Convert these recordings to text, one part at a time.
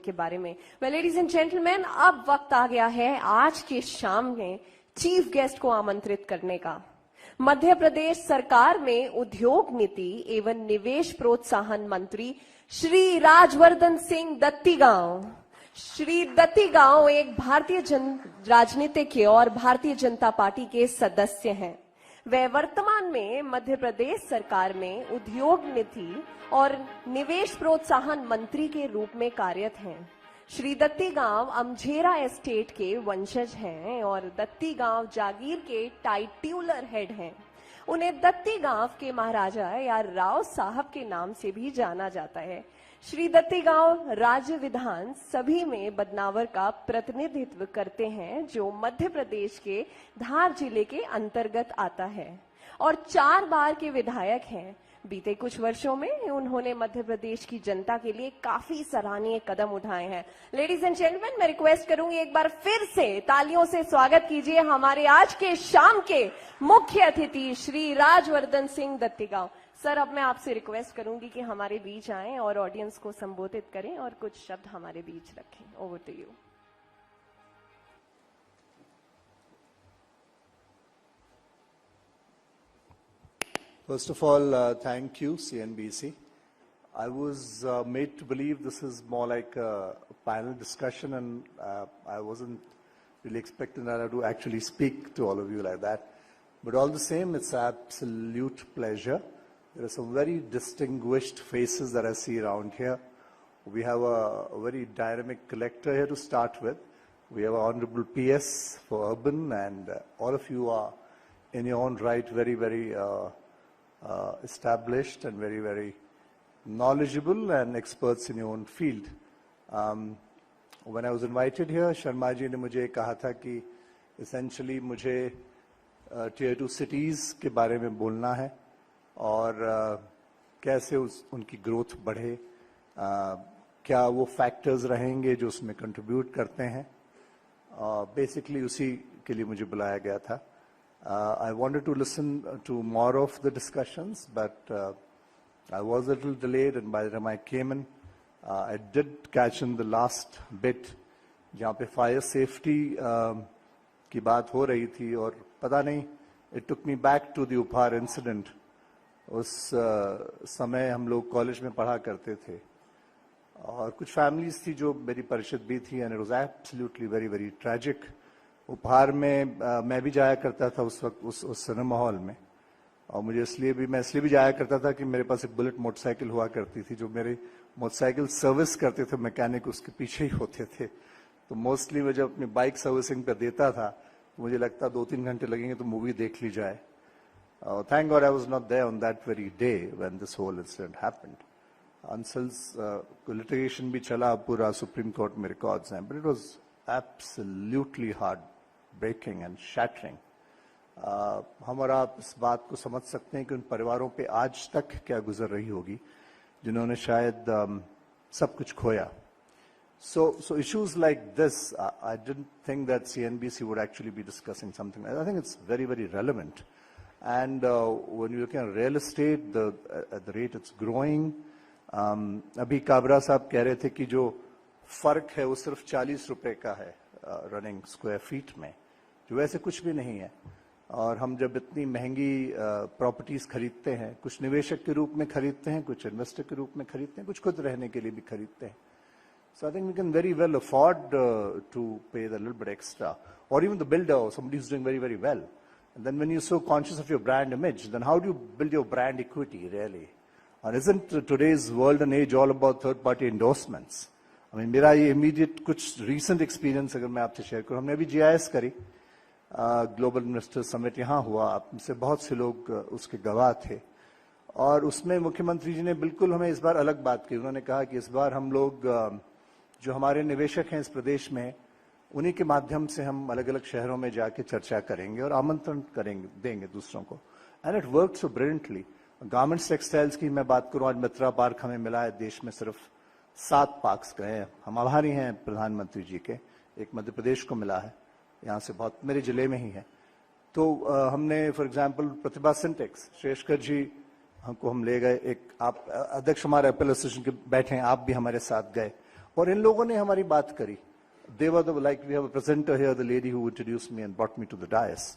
के बारे में। वेल लेडीज एंड जेंटलमैन, अब वक्त आ गया है आज की शाम में चीफ गेस्ट को आमंत्रित करने का। मध्य प्रदेश सरकार में उद्योग नीति एवं निवेश प्रोत्साहन मंत्री श्री राजवर्धन सिंह दत्तीगांव। श्री दत्तीगांव एक भारतीय राजनीतिज्ञ और भारतीय जनता पार्टी के सदस्य हैं। वे वर्तमान में मध्य प्रदेश सरकार में उद्योग नीति और निवेश प्रोत्साहन मंत्री के रूप में कार्यरत हैं। श्री दत्तीगांव अमझेरा एस्टेट के वंशज हैं और दत्तीगांव जागीर के टाइट्यूलर हेड हैं। उन्हें दत्तीगांव के महाराजा या राव साहब के नाम से भी जाना जाता है। श्री दत्तीगांव राज्य विधान सभी में बदनावर का प्रतिनिधित्व करते हैं, जो मध्य प्रदेश के धार जिले के अंतर्गत आता है, और 4 बार के विधायक हैं। बीते कुछ वर्षों में उन्होंने मध्य प्रदेश की जनता के लिए काफी सराहनीय कदम उठाए हैं। लेडीज एंड जेंटलमैन, मैं रिक्वेस्ट करूंगी एक बार फिर से तालियों से स्वागत कीजिए हमारे आज के शाम के मुख्य अतिथि श्री राजवर्धन सिंह दत्तीगांव। सर, अब मैं आपसे रिक्वेस्ट करूंगी कि हमारे बीच आएं और ऑडियंस को संबोधित करें और कुछ शब्द हमारे बीच रखें। Over to you. First of all, thank you, CNBC. I was made to believe this is more like a panel discussion, and I wasn't really expecting that I to actually speak to all of you like that. But all the same, it's an absolute pleasure. There are some very distinguished faces that I see around here. We have a very dynamic collector here to start with. We have an Honorable PS for Urban, and all of you are, in your own right, very, very established and very, very knowledgeable and experts in your own field. When I was invited here, Sharma ji ने मुझे कहा था कि essentially मुझे Tier 2 cities के बारे में बोलना है और कैसे उनकी ग्रोथ बढ़े, क्या वो फैक्टर्स रहेंगे जो उसमें कंट्रीब्यूट करते हैं। बेसिकली उसी के लिए मुझे बुलाया गया था। I wanted to listen to more of the discussions, but I was a little delayed, and by the time I came in, I did catch in the last bit, जहाँ पे fire safety की बात हो रही थी, और पता नहीं, it took me back to the उपहार incident. उस समय हम लोग कॉलेज में पढ़ा करते थे, और कुछ फैमिलीज थी जो मेरी परिचित भी थी, and it was absolutely very, very tragic. उपहार में मैं भी जाया करता था उस वक्त उस सिनेमा हॉल में, और मुझे इसलिए भी जाया करता था कि मेरे पास एक बुलेट मोटरसाइकिल हुआ करती थी। जो मेरे मोटरसाइकिल सर्विस करते थे मैकेनिक उसके पीछे ही होते थे, तो मोस्टली मैं जब अपनी बाइक सर्विसिंग पर देता था तो मुझे लगता 2-3 घंटे लगेंगे तो मूवी देख ली जाए। Thank God I was not there on that very day when this whole incident happened. Ansals litigation भी चला पूरा, सुप्रीम कोर्ट में रिकॉर्ड्स हैं, but it was absolutely heart breaking and shattering. हम और आप इस बात को समझ सकते हैं कि उन परिवारों पे आज तक क्या गुजर रही होगी जिन्होंने शायद सब कुछ खोया। So issues like this, I didn't think that CNBC would actually be discussing something. I think it's very, very relevant. And when you look at real estate, at the rate it's growing, अभी काबरा साहब कह रहे थे कि जो फर्क है वो सिर्फ 40 रुपए का है रनिंग स्क्वायर फीट में, जो वैसे कुछ भी नहीं है। और हम जब इतनी महंगी प्रॉपर्टीज खरीदते हैं, कुछ निवेशक के रूप में खरीदते हैं, कुछ इन्वेस्टर के रूप में खरीदते हैं, कुछ खुद रहने के लिए भी खरीदते हैं। So I think we can very well afford to pay the little bit extra, or even the builder or somebody who's doing very, very well. And then when you're so conscious of your brand image, then how do you build your brand equity really? And isn't today's world and age all about third-party endorsements? I mean, मेरा ये immediate कुछ recent experience अगर मैं आपसे share करूँ, हमने अभी GIS करी, ग्लोबल इन्वेस्टर समिट यहाँ हुआ, आप में से बहुत से लोग उसके गवाह थे, और उसमें मुख्यमंत्री जी ने बिल्कुल हमें इस बार अलग बात की। उन्होंने कहा कि इस बार हम लोग जो हमारे निवेशक हैं इस प्रदेश में, उन्हीं के माध्यम से हम अलग अलग शहरों में जाके चर्चा करेंगे और आमंत्रण करेंगे, देंगे दूसरों को। And it work so brilliantly. Garments textiles की मैं बात करूं, आज मित्रा पार्क हमें मिला है, देश में सिर्फ 7 पार्क्स गए हैं। हम आभारी हैं प्रधानमंत्री जी के, एक मध्य प्रदेश को मिला है, यहाँ से बहुत मेरे जिले में ही है। तो हमने फॉर एग्जाम्पल प्रतिभा सिंटेक्स, शेषकर जी हमको हम ले गए, एक आप अध्यक्ष हमारे एप्पल एसोसिएशन के बैठे हैं, आप भी हमारे साथ गए, और इन लोगों ने हमारी बात करी. They were like we have a presenter here, the lady who introduced me and brought me to the dais.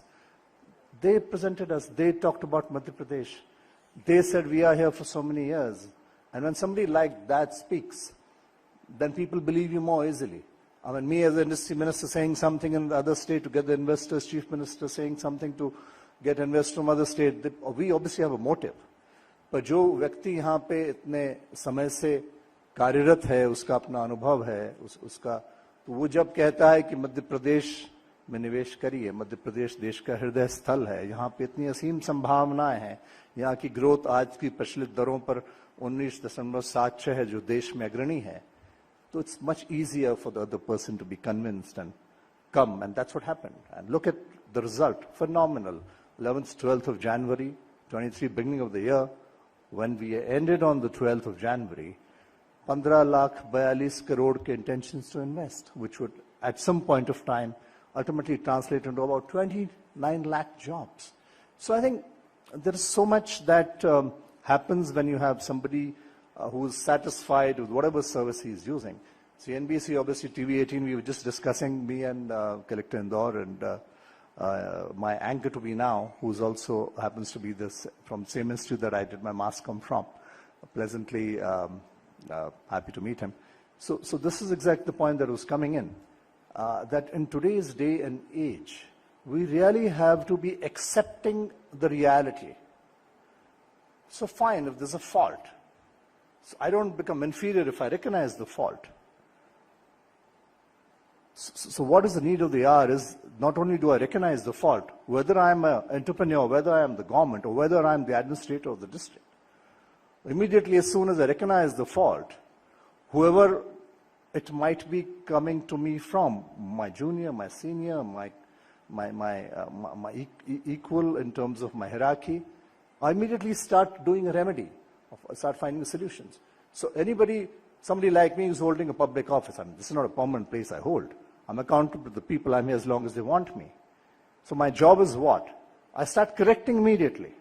They presented us. They talked about Madhya Pradesh. They said we are here for so many years. And when somebody like that speaks, then people believe you more easily. I mean, me as an industry minister saying something in the other state to get the investors, chief minister saying something to get investors from other state, we obviously have a motive. पर जो व्यक्ति यहाँ पे इतने समय से कार्यरत है, उसका अपना अनुभव है, उसका तो वो जब कहता है कि मध्य प्रदेश में निवेश करिए, मध्य प्रदेश देश का हृदय स्थल है, यहाँ पे इतनी असीम संभावनाएं हैं, यहाँ की ग्रोथ आज की प्रचलित दरों पर 19.76 है जो देश में अग्रणी है. So it's much easier for the other person to be convinced and come, and that's what happened. And look at the result, phenomenal. 11th, 12th of January, 23, beginning of the year, when we ended on the 12th of January, 15,42 crore ke intentions to invest, which would at some point of time ultimately translate into about 29 lakh jobs. So I think there is so much that happens when you have somebody who is satisfied with whatever service he is using. See, NBC, obviously TV 18, we were just discussing, me and Collector Indore and my anchor to be now, who's also happens to be this from same institute that I did my mass comm from. Pleasantly happy to meet him. So this is exactly the point that was coming in. That in today's day and age, we really have to be accepting the reality. So fine, if there's a fault, so I don't become inferior if I recognize the fault. So what is the need of the hour is not only do I recognize the fault, whether I'm an entrepreneur, whether I'm the government, or whether I'm the administrator of the district. Immediately, as soon as I recognize the fault, whoever it might be coming to me from, my junior, my senior, my equal in terms of my hierarchy, I immediately start doing a remedy, start finding solutions. So somebody like me who's holding a public office, I mean, this is not a permanent place I hold. I'm accountable to the people. I'm here as long as they want me. So my job is what? I start correcting immediately.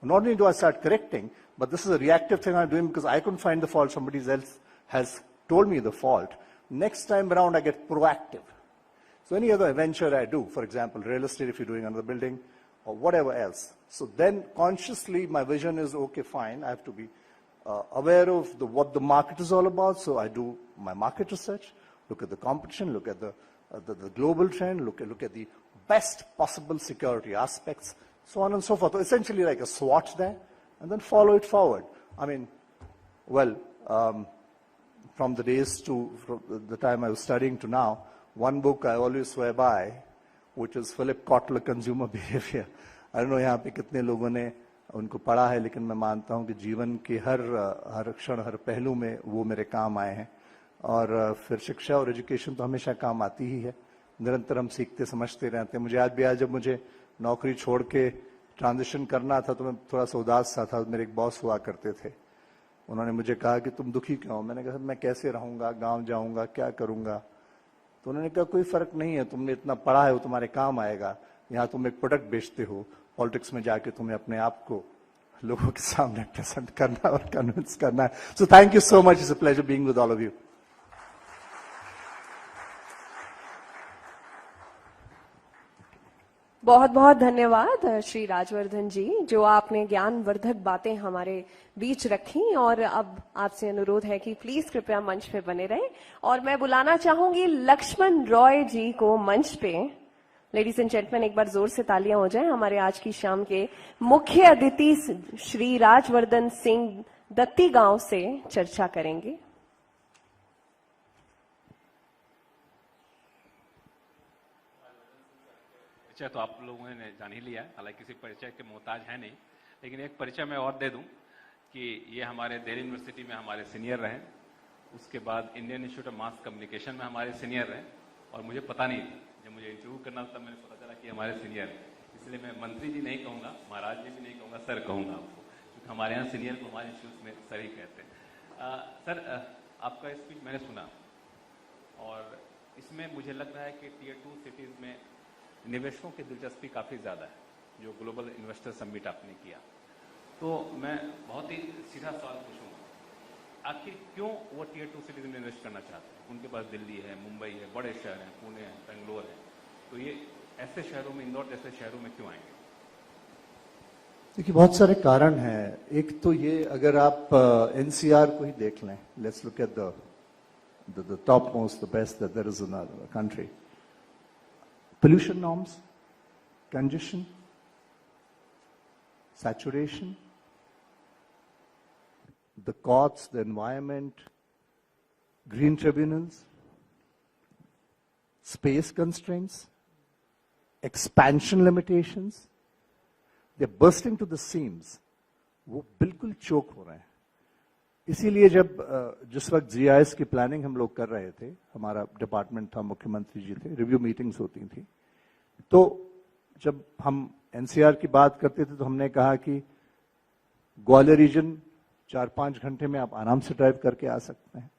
Not only do I start correcting, but this is a reactive thing I'm doing because I couldn't find the fault. Somebody else has told me the fault. Next time around, I get proactive. So any other venture I do, for example, real estate if you're doing another building, or whatever else. So then consciously my vision is, okay, fine, I have to be aware of what the market is all about. So I do my market research, look at the competition, look at the global trend, look at the best possible security aspects, so on and so forth. So essentially like a SWOT there, and then follow it forward. I mean, well, from the days from the time I was studying to now, one book I always swear by, which is Philip Kotler, Consumer Behavior. I don't know यहाँ पे कितने लोगों ने उनको पढ़ा है, लेकिन मैं मानता हूँ कि जीवन के हर क्षण, हर पहलू में वो मेरे काम आए हैं. और फिर शिक्षा और एजुकेशन तो हमेशा काम आती ही है. निरंतर हम सीखते समझते रहते हैं. मुझे आज भी जब मुझे नौकरी छोड़ के ट्रांजिशन करना था तो मैं थोड़ा सा उदास सा था. मेरे एक बॉस हुआ करते थे. उन्होंने मुझे कहा कि तुम दुखी क्यों हो? मैंने कहा मैं कैसे रहूंगा, गांव जाऊंगा, क्या करूंगा? तो उन्होंने कहा कोई फर्क नहीं है, तुमने इतना पढ़ा है वो तुम्हारे काम आएगा. यहाँ तुम एक प्रोडक्ट बेचते हो, पॉलिटिक्स में जाके तुम्हें अपने आप को लोगों के सामने प्रेजेंट करना और कन्विंस करना है. So thank you so much. It's a pleasure being with all of you. बहुत बहुत धन्यवाद श्री राजवर्धन जी, जो आपने ज्ञानवर्धक बातें हमारे बीच रखी. और अब आपसे अनुरोध है कि प्लीज कृपया मंच पे बने रहें. और मैं बुलाना चाहूंगी लक्ष्मण रॉय जी को मंच पे. लेडीज एंड जेंटलमैन, एक बार जोर से तालियां हो जाएं. हमारे आज की शाम के मुख्य अतिथि श्री राजवर्धन सिंह दत्ती गांव से चर्चा करेंगे. परिचय तो आप लोगों ने जान ही लिया, हालांकि किसी परिचय के मोहताज है नहीं, लेकिन एक परिचय मैं और दे दूं कि ये हमारे दिल्ली यूनिवर्सिटी में हमारे सीनियर रहे, उसके बाद Indian institute of mass communication में हमारे सीनियर रहे. और मुझे पता नहीं, जब मुझे इंटरव्यू करना था मैंने पता चला कि हमारे सीनियर है, इसलिए मैं मंत्री जी नहीं कहूँगा, महाराज जी भी नहीं कहूँगा, सर कहूँगा आपको, क्योंकि हमारे यहाँ सीनियर को हमारे इंस्टीट्यूट में सर ही कहते हैं. सर, आपका स्पीच मैंने सुना और इसमें मुझे लग रहा है कि टीयर 2 सिटीज़ में निवेशकों की दिलचस्पी काफ़ी ज़्यादा है, जो ग्लोबल इन्वेस्टर समिट आपने किया. तो मैं बहुत ही सीधा सवाल पूछूंगा आखिर क्यों वो टीयर 2 सिटीज में इन्वेस्ट करना चाहते हैं? उनके पास दिल्ली है, मुंबई है, बड़े शहर हैं, पुणे है, बेंगलोर है, तो ये ऐसे शहरों में, इंदौर जैसे शहरों में क्यों आएंगे? देखिए, बहुत सारे कारण हैं। एक तो ये, अगर आप एनसीआर को ही देख लें, let's look at the top most, the best that there is in our country. Pollution norms, congestion, saturation, the courts, the environment, green tribunals, space constraints, expansion limitations, they're bursting to the seams. वो बिल्कुल चोक हो रहे हैं. इसीलिए जब जिस वक्त GIS की प्लानिंग हम लोग कर रहे थे, हमारा डिपार्टमेंट था, मुख्यमंत्री जी थे, रिव्यू मीटिंग्स होती थी, तो जब हम एनसीआर की बात करते थे तो हमने कहा कि ग्वालियर रीजन 4-5 घंटे में आप आराम से ड्राइव करके आ सकते हैं.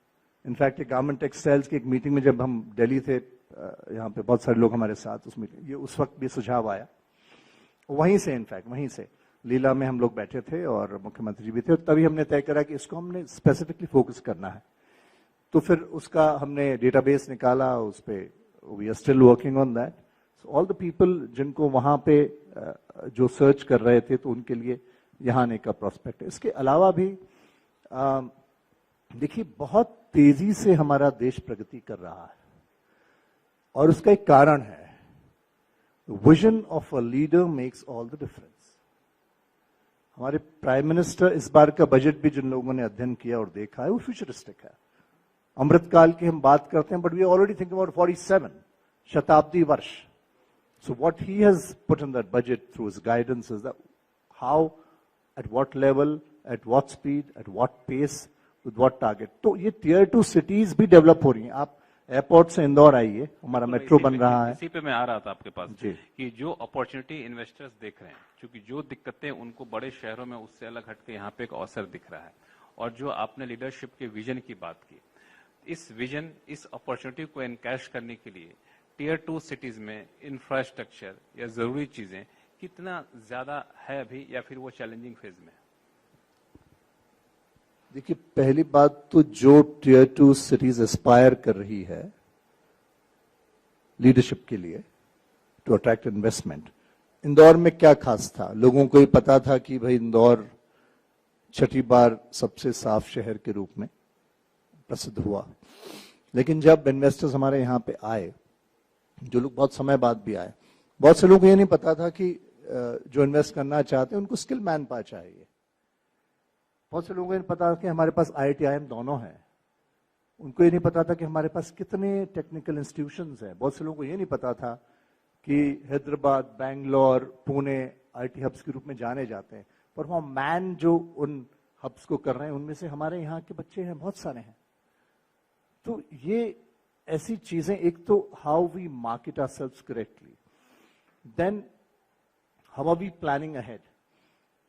इनफैक्ट गवर्नमेंट टेक्सटाइल्स की एक मीटिंग में जब हम दिल्ली थे, यहाँ पे बहुत सारे लोग हमारे साथ उस मीटिंग, ये उस वक्त भी सुझाव आया वहीं से, इनफैक्ट वहीं से लीला में हम लोग बैठे थे और मुख्यमंत्री जी भी थे, और तभी हमने तय करा कि इसको हमने स्पेसिफिकली फोकस करना है. तो फिर उसका हमने डेटाबेस निकाला, उस पे we are still working on that. So all the people जिनको वहां पे जो सर्च कर रहे थे, तो उनके लिए यहाँ आने का प्रोस्पेक्ट है. इसके अलावा भी देखिए, बहुत तेजी से हमारा देश प्रगति कर रहा है और उसका एक कारण है, vision of a leader makes all the difference. हमारे प्राइम मिनिस्टर, इस बार का बजट भी जिन लोगों ने अध्ययन किया और देखा है, वो फ्यूचरिस्टिक है. अमृतकाल की हम बात करते हैं, but we already think about 47 शताब्दी वर्ष. So what he has put in that budget through his guidance is that how, at what level, at what speed, at what pace, with what target. तो ये tier 2 cities भी develop हो रही हैं. आप airport से इंदौर आइए, हमारा मेट्रो बन रहा है. इसी पे मैं आ रहा था आपके पास जी. कि जो अपॉर्चुनिटी इन्वेस्टर्स देख रहे हैं, क्योंकि जो दिक्कतें उनको बड़े शहरों में, उससे अलग हटके यहाँ पे एक अवसर दिख रहा है. और जो आपने लीडरशिप के विजन की बात की, इस विजन, इस अपॉर्चुनिटी को एनकैश करने के लिए टियर 2 सिटीज में इंफ्रास्ट्रक्चर या जरूरी चीजें कितना ज्यादा है अभी, या फिर वो चैलेंजिंग फेज में? देखिए, पहली बात तो जो टियर 2 सिटीज एस्पायर कर रही है लीडरशिप के लिए टू अट्रैक्ट इन्वेस्टमेंट, इंदौर में क्या खास था? लोगों को ये पता था कि भाई इंदौर छठी बार सबसे साफ शहर के रूप में प्रसिद्ध हुआ. लेकिन जब इन्वेस्टर्स हमारे यहाँ पे आए, जो लोग बहुत समय बाद भी आए, बहुत से लोगों को ये नहीं पता था कि जो इन्वेस्ट करना चाहते हैं उनको स्किल मैन पावर चाहिए. बहुत से लोगों को ये नहीं पता कि हमारे पास IIT-IIM दोनों हैं. उनको ये नहीं पता था कि हमारे पास कितने टेक्निकल इंस्टीट्यूशंस हैं. बहुत से लोगों को ये नहीं पता था कि हैदराबाद, बैंगलोर, पुणे IT हब्स के रूप में जाने जाते हैं, पर वहां मैन जो उन हब्स को कर रहे हैं, उनमें से हमारे यहाँ के बच्चे हैं, बहुत सारे हैं. तो ये ऐसी चीजें, एक तो how we market ourselves correctly, then how are we planning ahead,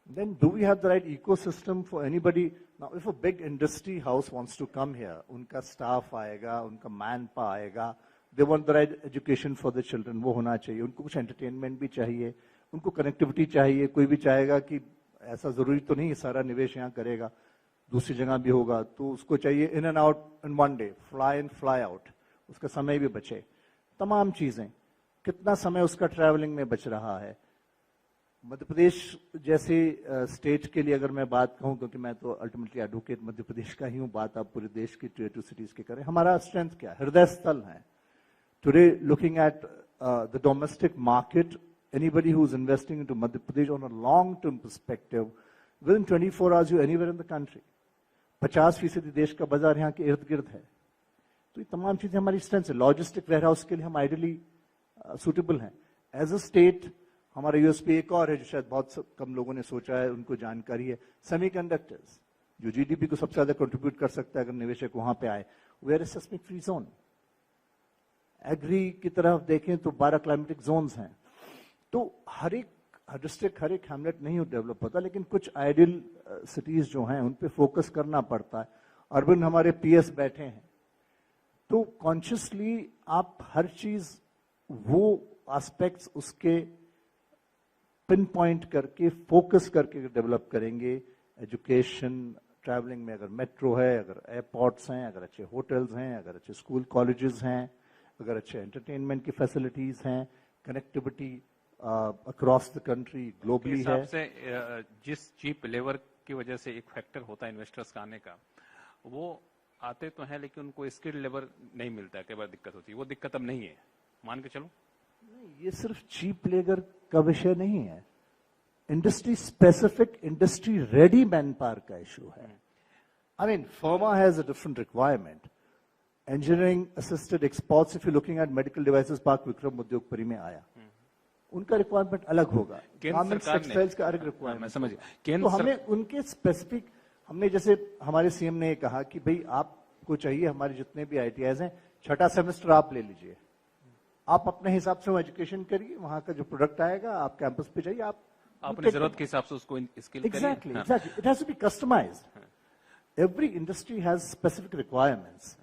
then do we have the right ecosystem for anybody? Now if a big industry house wants to come here, उनका staff आएगा, उनका manpower आएगा, they want the right education for the children, वो होना चाहिए. उनको कुछ entertainment भी चाहिए, उनको connectivity चाहिए. कोई भी चाहेगा कि ऐसा जरूरी तो नहीं सारा निवेश यहाँ करेगा, दूसरी जगह भी होगा, तो उसको चाहिए in and out in one day, fly in fly out, उसका समय भी बचे. तमाम चीजें, कितना समय उसका ट्रैवलिंग में बच रहा है. मध्य प्रदेश जैसे स्टेट के लिए अगर मैं बात कहूं, क्योंकि मैं तो अल्टीमेटली एडवोकेट मध्य प्रदेश का ही हूं, बात आप पूरे देश की टियर 2 सिटीज के करें, हमारा स्ट्रेंथ क्या है? हृदय स्थल है. Today looking at the domestic market, anybody who is investing into Madhya Pradesh on a long term perspective, with in 24 hours you anywhere in the country. 50% देश का बाजार यहाँ के इर्द गिर्द है. तो ये तमाम चीजें हमारी स्ट्रेंथ है. लॉजिस्टिक वेयरहाउस के लिए हम आइडियली सुटेबल हैं. एज अ स्टेट हमारा यूएसपी एक और है, जो शायद बहुत कम लोगों ने सोचा है, उनको जानकारी है. सेमीकंडक्टर्स, जो जीडीपी को सबसे ज्यादा कंट्रीब्यूट कर सकता है अगर निवेशक वहां पे आए. We are a seismic free zone. Agri की तरफ देखें तो 12 क्लाइमेटिक जोन्स हैं. तो हर एक डिस्ट्रिक्ट, हर एक हैमलेट नहीं डेवलप होता, लेकिन कुछ आइडियल सिटीज जो हैं उन पे फोकस करना पड़ता है. अर्बन हमारे पीएस बैठे हैं, तो कॉन्शियसली आप हर चीज, वो एस्पेक्ट्स उसके पिन पॉइंट करके, फोकस करके डेवलप करेंगे. एजुकेशन, ट्रैवलिंग में अगर मेट्रो है, अगर एयरपोर्ट्स हैं, अगर अच्छे होटल्स हैं, अगर अच्छे स्कूल कॉलेजेस हैं, अगर अच्छे एंटरटेनमेंट की फैसिलिटीज हैं, connectivity across the country globally है। हिसाब से जिस चीप लेबर की वजह से एक फैक्टर होता है इन्वेस्टर्स का आने का, वो आते तो हैं लेकिन उनको स्किल्ड लेबर नहीं मिलता है, कई बार दिक्कत होती है। वो दिक्कत अब नहीं है, मान के चलो। नहीं, ये सिर्फ चीप लेबर का विषय नहीं है, industry specific, industry ready man power का इशू है। I mean pharma has a different requirement. Engineering assisted exports, if you looking at medical devices park Vikram Udyogpuri में आया, उनका रिक्वायरमेंट अलग होगा, गारमेंट्स टेक्सटाइल्स का अलग रिक्वायरमेंट। मैं समझ तो हमें उनके स्पेसिफिक, हमने जैसे हमारे सीएम ने कहा कि भाई आपको चाहिए, हमारे जितने भी आईटीआईज हैं, छठा सेमेस्टर आप ले लीजिए, आप अपने हिसाब से एजुकेशन करिए, वहां का जो प्रोडक्ट आएगा आप कैंपस पे जाइए, आप अपनी जरूरत के हिसाब से उसको skill exactly it has to be customised. Every industry has specific requirements.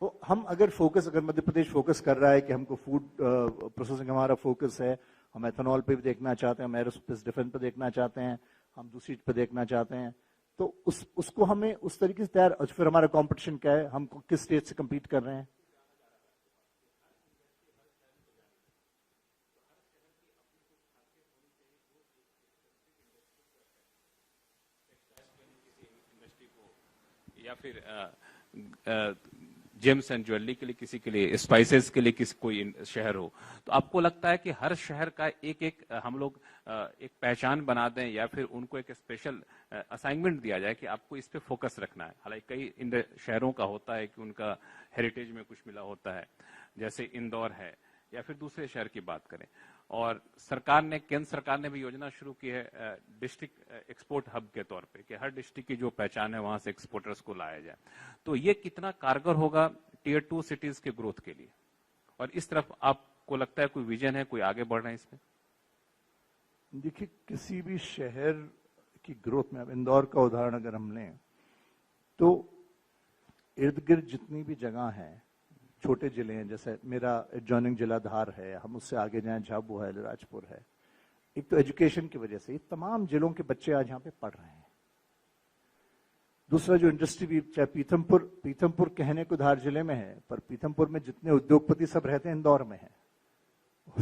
तो हम अगर मध्य प्रदेश फोकस कर रहा है कि हमको फूड प्रोसेसिंग हमारा फोकस है, हम एथेनॉल पे भी देखना चाहते हैं, हम एरोस्पेस डिफेंस पे देखना चाहते हैं, हम दूसरी पे देखना चाहते हैं, तो उसको हमें उस तरीके से तैयार। और फिर हमारा कंपटीशन क्या है, हम किस स्टेज से compete कर रहे हैं। या फिर जेम्स एंड ज्वेलरी के लिए, किसी के लिए स्पाइसेस के लिए किसी कोई शहर हो, तो आपको लगता है कि हर शहर का एक एक हम लोग एक पहचान बना दें, या फिर उनको एक स्पेशल असाइनमेंट दिया जाए कि आपको इस पे फोकस रखना है। हालांकि कई शहरों का होता है कि उनका हेरिटेज में कुछ मिला होता है, जैसे इंदौर है, या फिर दूसरे शहर की बात करें। और केंद्र सरकार ने भी योजना शुरू की है डिस्ट्रिक्ट एक्सपोर्ट हब के तौर पे, कि हर डिस्ट्रिक्ट की जो पहचान है वहां से एक्सपोर्टर्स को लाया जाए। तो ये कितना कारगर होगा टियर 2 सिटीज के ग्रोथ के लिए, और इस तरफ आपको लगता है कोई विजन है, कोई आगे बढ़ रहे हैं इसमें? देखिए, किसी भी शहर की ग्रोथ में, अब इंदौर का उदाहरण अगर हम लें, तो इर्द गिर्द जितनी भी जगह है, छोटे जिले हैं, जैसे मेरा एडजॉइनिंग जिला धार है, हम उससे आगे जाएं झाबुआ है, अलीराजपुर है। एक तो एजुकेशन की वजह से ये तमाम जिलों के बच्चे आज यहाँ पे पढ़ रहे हैं। दूसरा जो इंडस्ट्री भी, चाहे पीथमपुर कहने को धार जिले में है, पर पीथमपुर में जितने उद्योगपति सब रहते हैं इंदौर में है।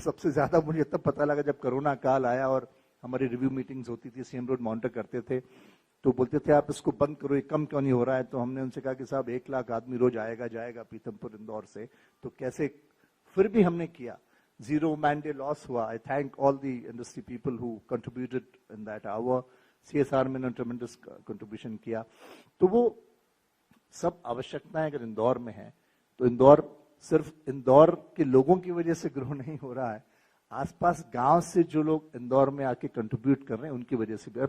सबसे ज्यादा मुझे तब पता लगा जब कोरोना काल आया और हमारी रिव्यू मीटिंग्स होती थी, सीएम रोड मॉनिटर करते थे, तो बोलते थे आप इसको बंद करो, ये कम क्यों नहीं हो रहा है। तो हमने उनसे कहा कि साहब 1 लाख आदमी रोज आएगा जाएगा पीथमपुर इंदौर से, तो कैसे, फिर भी हमने किया, 0 मैन डे लॉस हुआ। I thank all the industry people who contributed in that hour. CSR में ट्रेमेंडस कंट्रीब्यूशन किया। तो वो सब आवश्यकताएं अगर इंदौर में है, तो इंदौर सिर्फ इंदौर के लोगों की वजह से ग्रो नहीं हो रहा है, आसपास गांव से जो लोग इंदौर में आके कंट्रीब्यूट कर रहे हैं उनकी वजह से भी। और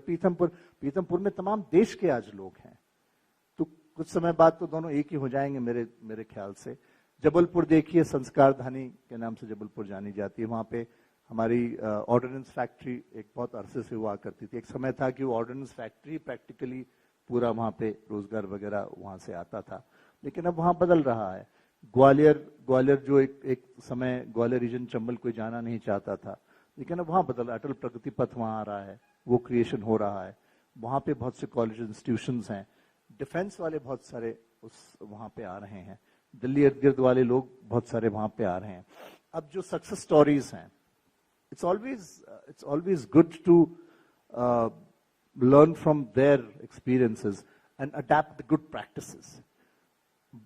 पीथमपुर में तमाम देश के आज लोग हैं, तो कुछ समय बाद तो दोनों एक ही हो जाएंगे मेरे ख्याल से। जबलपुर देखिए, संस्कार धानी के नाम से जबलपुर जानी जाती है। वहां पे हमारी ऑर्डिनेंस फैक्ट्री एक बहुत अरसे से हुआ करती थी। एक समय था कि वो ऑर्डिनेंस फैक्ट्री प्रैक्टिकली पूरा वहां पे रोजगार वगैरह वहां से आता था, लेकिन अब वहां बदल रहा है। ग्वालियर जो एक समय ग्वालियर रीजन चंबल कोई जाना नहीं चाहता था, लेकिन अब वहां बदल, अटल प्रगति पथ वहां आ रहा है, वो क्रिएशन हो रहा है। वहां पे बहुत से कॉलेज इंस्टीट्यूशंस हैं, डिफेंस वाले बहुत सारे वहां पे आ रहे हैं, दिल्ली इर्द गिर्द वाले लोग बहुत सारे वहां पे आ रहे हैं। अब जो सक्सेस स्टोरीज हैं, it's always good to learn from their experiences and adapt the good practices.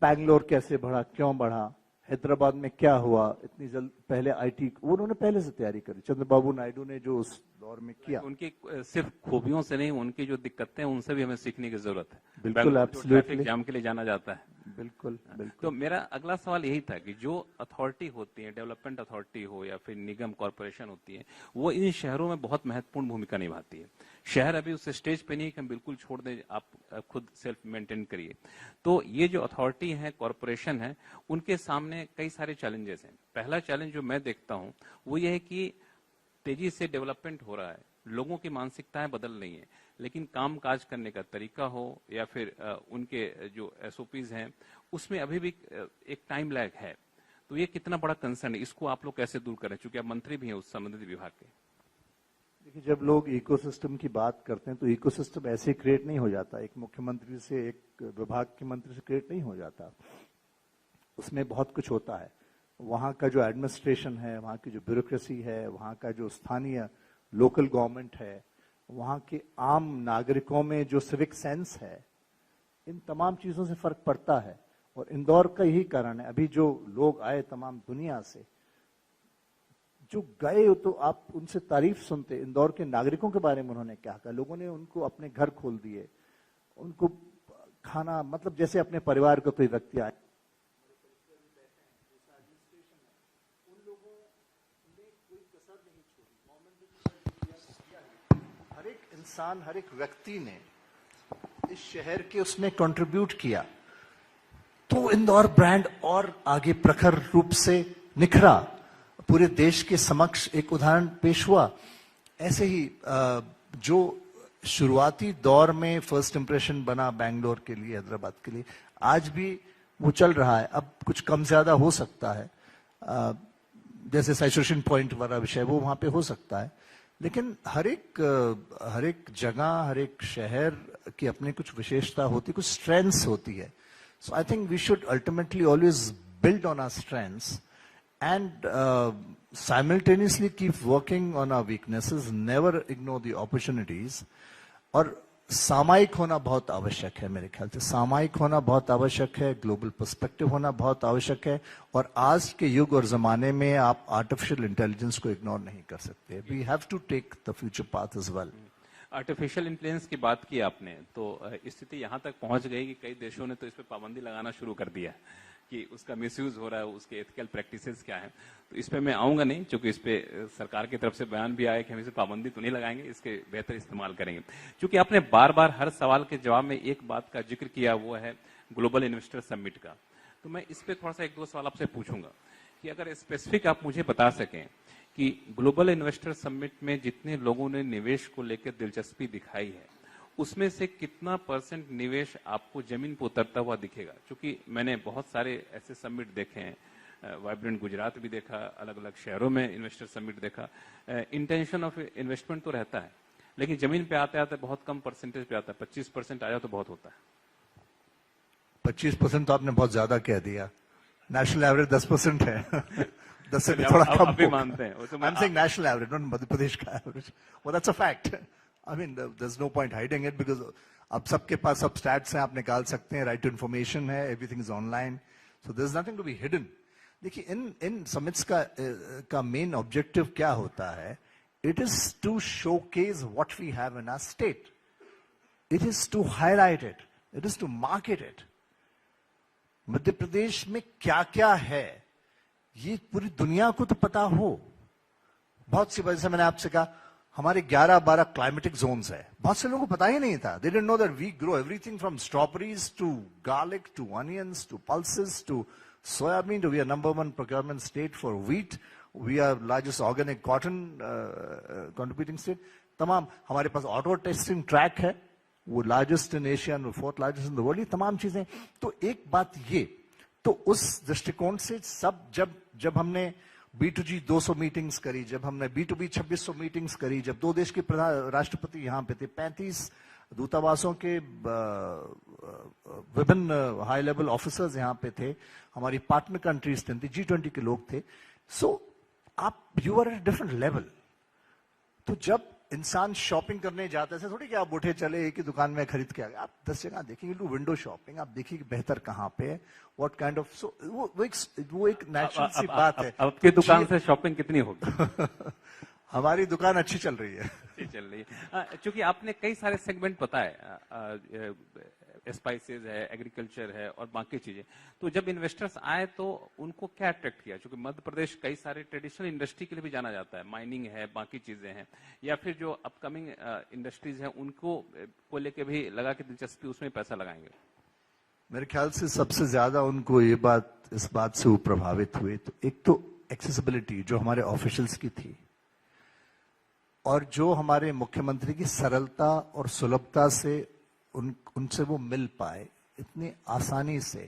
Bangalore कैसे बढ़ा, क्यों बढ़ा, हैदराबाद में क्या हुआ, इतनी जल्द पहले आईटी उन्होंने पहले से तैयारी करी, चंद्रबाबू नायडू ने जो उस दौर में किया। उनकी सिर्फ खूबियों से नहीं, उनकी जो दिक्कतें हैं उनसे भी हमें सीखने की जरूरत है। बिल्कुल, ट्रैफिक जाम के लिए जाना जाता है। बिल्कुल। तो मेरा अगला सवाल यही था कि जो अथॉरिटी होती है, डेवलपमेंट अथॉरिटी हो या फिर निगम कॉर्पोरेशन होती है, वो इन शहरों में बहुत महत्वपूर्ण भूमिका निभाती है। शहर अभी उस स्टेज पे नहीं कि हम बिल्कुल छोड़ दें, आप खुद सेल्फ मेंटेन करिए। तो ये जो अथॉरिटी है, कॉर्पोरेशन है, उनके सामने कई सारे चैलेंजेस हैं। पहला चैलेंज जो मैं देखता हूं वो ये है कि तेजी से डेवलपमेंट हो रहा है, लोगों की मानसिकताएं बदल रही हैं, लेकिन काम काज करने का तरीका हो या फिर उनके जो एसओपीज हैं उसमें अभी भी एक टाइम लैग है। तो ये कितना बड़ा कंसर्न है, इसको आप लोग कैसे दूर करें, चूंकि आप मंत्री भी हैं उस संबंधित विभाग के? देखिए, जब लोग इकोसिस्टम की बात करते हैं तो इकोसिस्टम ऐसे क्रिएट नहीं हो जाता, एक मुख्यमंत्री से, एक विभाग के मंत्री से क्रिएट नहीं हो जाता। उसमें बहुत कुछ होता है। वहाँ का जो एडमिनिस्ट्रेशन है, वहाँ की जो ब्यूरोक्रेसी है, वहाँ का जो स्थानीय लोकल गवर्नमेंट है, वहाँ के आम नागरिकों में जो सिविक सेंस है, इन तमाम चीजों से फर्क पड़ता है। और इंदौर का यही कारण है, अभी जो लोग आए तमाम दुनिया से, जो गए तो आप उनसे तारीफ सुनते, इंदौर के नागरिकोों के बारे में उन्होंने क्या कहा। लोगों ने उनको अपने घर खोल दिए, उनको खाना, मतलब जैसे अपने परिवार का कोई व्यक्ति आए, हर एक इंसान, हर एक व्यक्ति ने इस शहर के उसमें कंट्रीब्यूट किया, तो इंदौर ब्रांड और आगे प्रखर रूप से निखरा, पूरे देश के समक्ष एक उदाहरण पेश हुआ। ऐसे ही जो शुरुआती दौर में फर्स्ट इंप्रेशन बना बैंगलोर के लिए, हैदराबाद के लिए, आज भी वो चल रहा है। अब कुछ कम ज्यादा हो सकता है, जैसे सैचुरेशन पॉइंट वाला विषय वो वहां पे हो सकता है, लेकिन हर एक जगह, हर एक शहर की अपनी कुछ विशेषता होती, कुछ स्ट्रेंथ्स होती है। So I think we should ultimately always build on our strengths and simultaneously keep working on our weaknesses, never ignore the opportunities। और सामायिक होना बहुत आवश्यक है, मेरे ख्याल से सामायिक होना बहुत आवश्यक है, ग्लोबल पर्सपेक्टिव होना बहुत आवश्यक है। और आज के युग और जमाने में आप आर्टिफिशियल इंटेलिजेंस को इग्नोर नहीं कर सकते। We have to take the future path as well. Artificial intelligence की बात की आपने, तो स्थिति यहां तक पहुंच गई कि कई देशों ने तो इस पे पाबंदी लगाना शुरू कर दिया कि उसका मिसयूज हो रहा है, उसके एथिकल प्रैक्टिसेस क्या है। तो इस पे मैं आऊंगा नहीं, क्योंकि इस पे सरकार की तरफ से बयान भी आया कि हम इसे पाबंदी तो नहीं लगाएंगे, इसके बेहतर इस्तेमाल करेंगे। क्योंकि आपने बार बार हर सवाल के जवाब में एक बात का जिक्र किया, वो है ग्लोबल इन्वेस्टर समिट का। तो मैं इस पे थोड़ा सा एक दो सवाल आपसे पूछूंगा कि अगर स्पेसिफिक आप मुझे बता सकें कि ग्लोबल इन्वेस्टर समिट में जितने लोगों ने निवेश को लेकर दिलचस्पी दिखाई है, उसमें से कितना % निवेश आपको जमीन पर उतरता हुआ दिखेगा? क्योंकि मैंने बहुत सारे ऐसे समिट देखे हैं, वाइब्रेंट गुजरात भी देखा, अलग अलग शहरों में इन्वेस्टर समिट देखा। इंटेंशन ऑफ इन्वेस्टमेंट तो रहता है, लेकिन जमीन पे आते आते बहुत कम % पे आता है। 25% आया तो बहुत होता है। 25% तो आपने बहुत ज्यादा कह दिया। नेशनल एवरेज 10% है। 10 से भी थोड़ा कम अभी मानते हैं। I am saying national average, not Madhya Pradesh का average. well that's a fact। I mean there's no point hiding it because अब सबके पास सब स्टैट्स हैं, आप निकाल सकते हैं, राइट टू इन्फॉर्मेशन है, everything is online, so there is nothing to be hidden. देखिए, इन समिट्स का मेन ऑब्जेक्टिव क्या होता है? It is to showcase what we have in our state, it is to highlight it, it is to market it. Madhya Pradesh में क्या क्या है ये पूरी दुनिया को तो पता हो। बहुत सी वजह से मैंने आपसे कहा हमारे 11-12 क्लाइमेटिक जोन्स है, बहुत से लोगों को पता ही नहीं था। They didn't know that we grow everything from strawberries to garlic to onions to pulses to soybean. We are number 1 procurement state for wheat, we are largest organic cotton contributing state. तमाम हमारे पास auto testing track है, वो largest in Asia और 4th largest in the world. ये तमाम चीजें, तो एक बात ये, तो उस दृष्टिकोण से सब जब हमने B2G 200 मीटिंग्स करी, जब हमने B2B 2600 मीटिंग्स करी, जब 2 देश के राष्ट्रपति यहाँ पे थे, 35 दूतावासों के विभिन्न हाई लेवल ऑफिसर्स यहाँ पे थे, हमारी पार्टनर कंट्रीज थी, G20 के लोग थे। सो आप you are at different level. तो जब इंसान शॉपिंग करने जाता है, ऐसे थोड़ी कि आप उठे चले एक ही दुकान में खरीद के आ गए, आप 10 जगह देखेंगे, टू विंडो शॉपिंग, आप देखिए कि बेहतर कहाँ पे है, व्हाट काइंड ऑफ, सो वो एक नेचुरल सी बात है। आपकी दुकान से शॉपिंग कितनी होगी? हमारी दुकान अच्छी चल रही है। अच्छी चल रही है, क्योंकि आपने कई सारे सेगमेंट बताए, स्पाइसेस है, एग्रीकल्चर है और बाकी चीजें। तो जब इन्वेस्टर्स आए तो उनको क्या अट्रैक्ट किया? क्योंकि मध्य प्रदेश कई सारे ट्रेडिशनल इंडस्ट्री के लिए भी जाना जाता है, माइनिंग है, बाकी चीजें हैं, या फिर जो अपकमिंग इंडस्ट्रीज हैं उनको लेके भी लगा कि दिलचस्पी, उसमें पैसा लगाएंगे। मेरे ख्याल से सबसे ज्यादा उनको इस बात से वो प्रभावित हुए, तो एक तो एक्सेसिबिलिटी जो हमारे ऑफिशियल्स की थी, और जो हमारे मुख्यमंत्री की सरलता और सुलभता से उनसे वो मिल पाए इतनी आसानी से।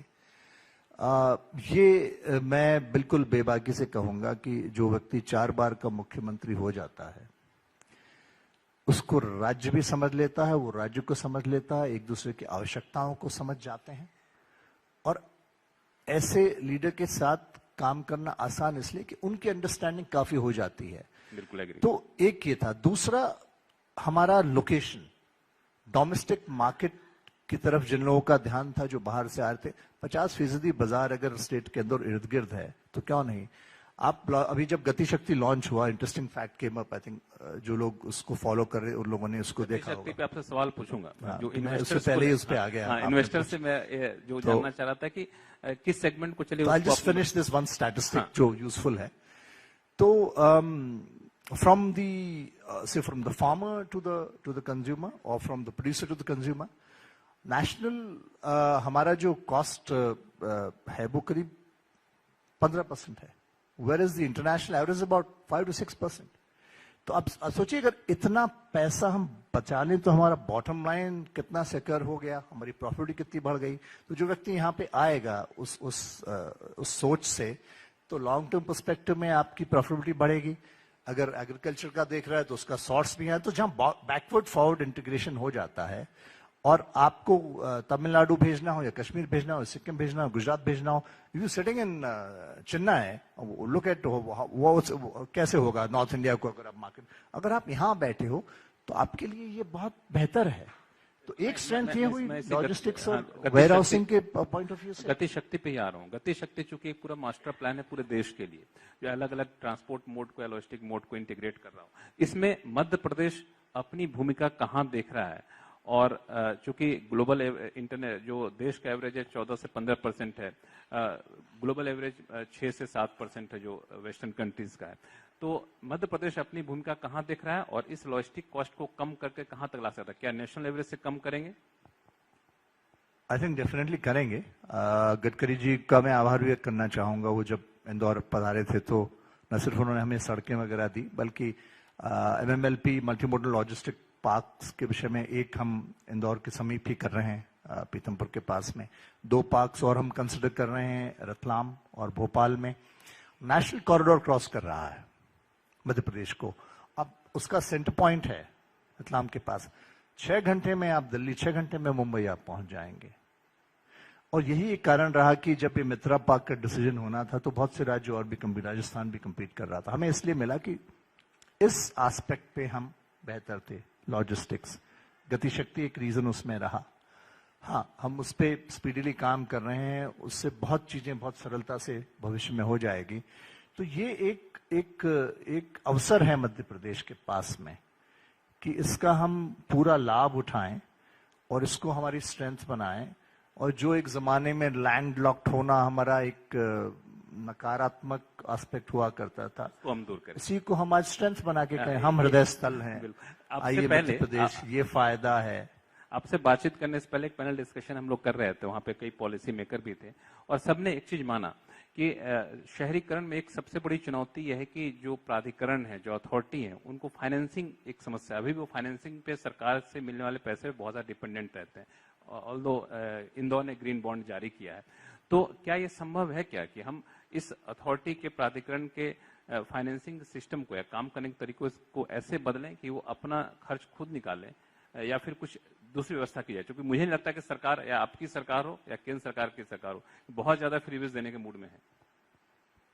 ये मैं बिल्कुल बेबाकी से कहूंगा कि जो व्यक्ति 4 बार का मुख्यमंत्री हो जाता है, उसको राज्य भी समझ लेता है, वो राज्य को समझ लेता है, एक दूसरे की आवश्यकताओं को समझ जाते हैं। और ऐसे लीडर के साथ काम करना आसान इसलिए कि उनकी अंडरस्टैंडिंग काफी हो जाती है। बिल्कुल एग्री। तो एक ये था। दूसरा, हमारा लोकेशन, डोमेस्टिक मार्केट की तरफ जिन लोगों का ध्यान था जो बाहर से आ रहे थे, 50% बाजार अगर स्टेट के अंदर इर्द गिर्द है तो क्यों नहीं। आप अभी जब गति शक्ति लॉन्च हुआ, interesting fact came up, I think जो लोग उसको फॉलो कर रहे उन लोगों ने उसको देखा शक्ति होगा। पे आपसे सवाल पूछूंगा। जो मैं इन्वेस्टर्स उससे पहले ही उस पे आ गया। इन्वेस्टर से मैं जो जानना चाह रहा था कि किस सेगमेंट को चलिए। I just finish this one statistic जो यूजफुल है। तो from the say from the farmer to the consumer और from the producer to the consumer, national हमारा जो कॉस्ट है वो करीब 15% है, whereas the international average is about 5 to 6%. तो आप सोचिए अगर इतना पैसा हम बचा लें तो हमारा बॉटम लाइन कितना सिक्योर हो गया, हमारी प्रॉफिट कितनी बढ़ गई। तो जो व्यक्ति यहाँ पे आएगा उस सोच से, तो लॉन्ग टर्म पर्सपेक्टिव में आपकी प्रॉफिटेबिलिटी बढ़ेगी। अगर एग्रीकल्चर का देख रहा है तो उसका सोर्स भी है। तो जहां बैकवर्ड फॉरवर्ड इंटीग्रेशन हो जाता है और आपको तमिलनाडु भेजना हो या कश्मीर भेजना हो, सिक्किम भेजना हो, गुजरात भेजना हो, you sitting in Chennai, look at वो कैसे होगा नॉर्थ इंडिया को अगर आप मार्केट, अगर आप यहाँ बैठे हो तो आपके लिए ये बहुत बेहतर है। तो एक स्ट्रेंथ ये हुई लॉजिस्टिक्स और वेयर हाउसिंग के पॉइंट ऑफ व्यू से। गति शक्ति पे ही आ रहा हूँ। गति शक्ति चूंकि एक पूरा मास्टर प्लान है पूरे देश के लिए, जो अलग अलग ट्रांसपोर्ट मोड को या लॉजिस्टिक मोड को इंटीग्रेट कर रहा हूँ, इसमें मध्य प्रदेश अपनी भूमिका कहाँ देख रहा है? और चूंकि ग्लोबल इंटरनेट जो देश का एवरेज है 14 से 15% है, ग्लोबल एवरेज 6 से 7% है जो वेस्टर्न कंट्रीज का है। तो मध्य प्रदेश अपनी भूमिका कहाँ देख रहा है और इस लॉजिस्टिक कॉस्ट को कम करके कहाँ तक ला सकता है? क्या नेशनल एवरेज से कम करेंगे? आई थिंक डेफिनेटली करेंगे। गडकरी जी का मैं आभार व्यक्त करना चाहूंगा। वो जब इंदौर पधारे थे तो न सिर्फ उन्होंने हमें सड़कें वगैरह दी, बल्कि MMLP multi modal logistic parks के विषय में एक हम इंदौर के समीप ही कर रहे हैं, पीतमपुर के पास में 2 पार्क्स और हम कंसिडर कर रहे हैं रतलाम और भोपाल में। नेशनल कॉरिडोर क्रॉस कर रहा है मध्य प्रदेश को। अब उसका सेंटर पॉइंट है रतलाम के पास। 6 घंटे में आप दिल्ली, 6 घंटे में मुंबई आप पहुंच जाएंगे। और यही एक कारण रहा कि जब ये मित्रा पार्क का डिसीजन होना था तो बहुत से राज्य और भी राजस्थान भी कंपीट कर रहा था। हमें इसलिए मिला कि इस एस्पेक्ट पे हम बेहतर थे। लॉजिस्टिक्स, गति शक्ति एक रीजन उसमें रहा। हाँ, हम उस पर स्पीडीली काम कर रहे हैं, उससे बहुत चीजें बहुत सरलता से भविष्य में हो जाएगी। तो ये एक अवसर है मध्य प्रदेश के पास में कि इसका हम पूरा लाभ उठाएं और इसको हमारी स्ट्रेंथ बनाएं। और जो एक जमाने में लैंड लॉक्ड होना हमारा एक नकारात्मक एस्पेक्ट हुआ करता था, तो हम दूर करें। इसी को हम आज स्ट्रेंथ बना के कहें हम हृदय स्थल हैं। आइए मध्य प्रदेश, ये फायदा है। आपसे बातचीत करने से पहले एक पैनल डिस्कशन हम लोग कर रहे थे, वहां पे कई पॉलिसी मेकर भी थे और सबने एक चीज माना कि शहरीकरण में एक सबसे बड़ी चुनौती यह है कि जो प्राधिकरण है, जो अथॉरिटी है, उनको फाइनेंसिंग एक समस्या। अभी भी वो फाइनेंसिंग पे सरकार से मिलने वाले पैसे बहुत ज्यादा डिपेंडेंट रहते हैं। ऑल्दो इंदौर ने ग्रीन बॉन्ड जारी किया है, तो क्या ये संभव है क्या कि हम इस अथॉरिटी के प्राधिकरण के फाइनेंसिंग सिस्टम को या काम करने के तरीकों को ऐसे बदलें कि वो अपना खर्च खुद निकालें या फिर कुछ दूसरी व्यवस्था की जाए? क्योंकि मुझे नहीं लगता कि सरकार, या आपकी सरकार हो या केंद्र सरकार की सरकार हो, बहुत ज्यादा फ्रीबीज देने के मूड में है।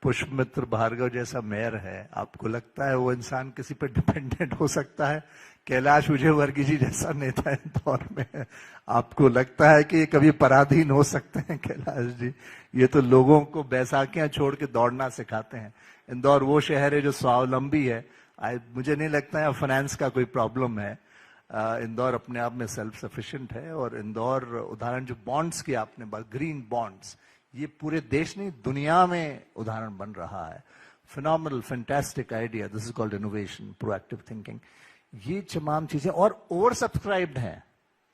पुष्पमित्र भार्गव जैसा मेयर है, आपको लगता है वो इंसान किसी पर डिपेंडेंट हो सकता है? कैलाश विजयवर्गीय जी जैसा नेता इंदौर में है, आपको लगता है कि ये कभी पराधीन हो सकते हैं? कैलाश जी, ये तो लोगों को बैसाखियां छोड़ के दौड़ना सिखाते हैं। इंदौर वो शहर है जो स्वावलंबी है। मुझे नहीं लगता है फाइनेंस का कोई प्रॉब्लम है। इंदौर अपने आप में सेल्फ सफिशिएंट है। और इंदौर, उदाहरण जो बॉन्ड्स की आपने बात, ग्रीन बॉन्ड्स, ये पूरे देश नहीं दुनिया में उदाहरण बन रहा है। Phenomenal, fantastic idea, this is called innovation, proactive thinking. ये तमाम चीजें और ओवर सब्सक्राइब्ड है,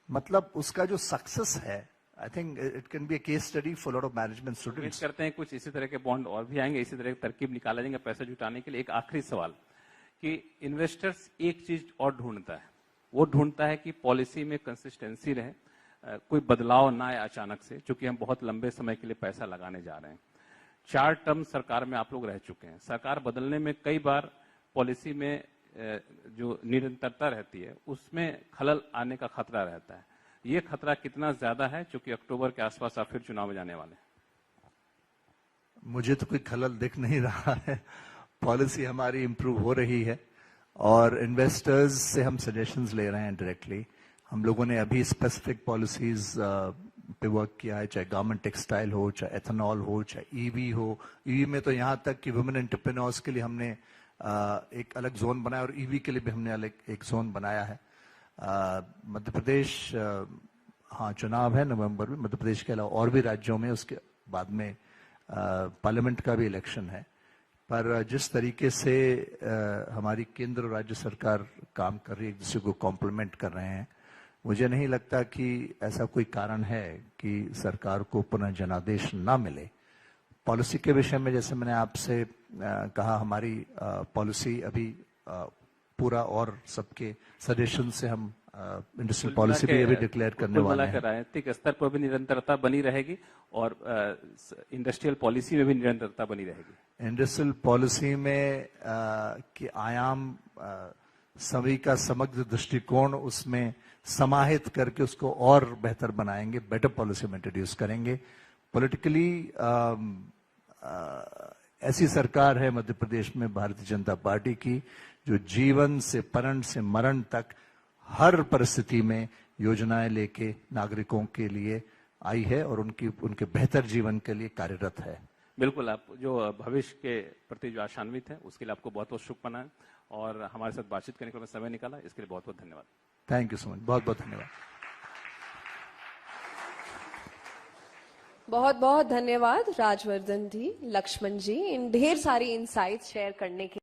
मतलब उसका जो सक्सेस है, I think it can be a case study for lot of management students. करते हैं कुछ इसी तरह के बॉन्ड और भी आएंगे, इसी तरह की तरकीब निकाला जाएंगे पैसा जुटाने के लिए। एक आखिरी सवाल कि इन्वेस्टर्स एक चीज और ढूंढता है, वो ढूंढता है कि पॉलिसी में कंसिस्टेंसी रहे, कोई बदलाव ना आए अचानक से, क्योंकि हम बहुत लंबे समय के लिए पैसा लगाने जा रहे हैं। 4 टर्म सरकार में आप लोग रह चुके हैं। सरकार बदलने में कई बार पॉलिसी में जो निरंतरता रहती है उसमें खलल आने का खतरा रहता है। ये खतरा कितना ज्यादा है, क्योंकि अक्टूबर के आसपास आप फिर चुनाव में जाने वाले हैं? मुझे तो कोई खलल दिख नहीं रहा है। पॉलिसी हमारी इम्प्रूव हो रही है और इन्वेस्टर्स से हम सजेशंस ले रहे हैं डायरेक्टली। हम लोगों ने अभी स्पेसिफिक पॉलिसीज पे वर्क किया है, चाहे गवर्नमेंट टेक्सटाइल हो, चाहे एथेनॉल हो, चाहे ईवी हो। ईवी में तो यहाँ तक कि वुमेन एंटरप्रेन्योर्स के लिए हमने एक अलग जोन बनाया और ईवी के लिए भी हमने अलग एक जोन बनाया है। मध्य प्रदेश, हाँ चुनाव है नवंबर में, मध्य प्रदेश के अलावा और भी राज्यों में, उसके बाद में पार्लियामेंट का भी इलेक्शन है। पर जिस तरीके से हमारी केंद्र और राज्य सरकार काम कर रही है, एक दूसरे को कॉम्प्लीमेंट कर रहे हैं, मुझे नहीं लगता कि ऐसा कोई कारण है कि सरकार को पुनः जनादेश ना मिले। पॉलिसी के विषय में जैसे मैंने आपसे कहा, हमारी पॉलिसी अभी पूरा और सबके सजेशन से हम इंडस्ट्रियल पॉलिसी भी अभी डिक्लेयर करने वाले हैं। राजनीतिक स्तर पर भी निरंतरता बनी रहेगी और इंडस्ट्रियल पॉलिसी में भी निरंतरता बनी रहेगी। इंडस्ट्रियल पॉलिसी में कि आयाम सभी का समग्र दृष्टिकोण उसमें समाहित करके उसको और बेहतर बनाएंगे, बेटर पॉलिसी में इंट्रोड्यूस करेंगे। पॉलिटिकली ऐसी सरकार है मध्य प्रदेश में भारतीय जनता पार्टी की, जो जीवन से परण से मरण तक हर परिस्थिति में योजनाएं लेके नागरिकों के लिए आई है और उनके बेहतर जीवन के लिए कार्यरत है। बिल्कुल, आप जो भविष्य के प्रति जो आशान्वित है उसके लिए आपको बहुत बहुत शुभकामनाएं, और हमारे साथ बातचीत करने के लिए समय निकाला, इसके लिए बहुत बहुत धन्यवाद। थैंक यू सो मच, बहुत बहुत धन्यवाद। बहुत बहुत धन्यवाद राजवर्धन जी, लक्ष्मण जी, इन ढेर सारी इनसाइट्स शेयर करने के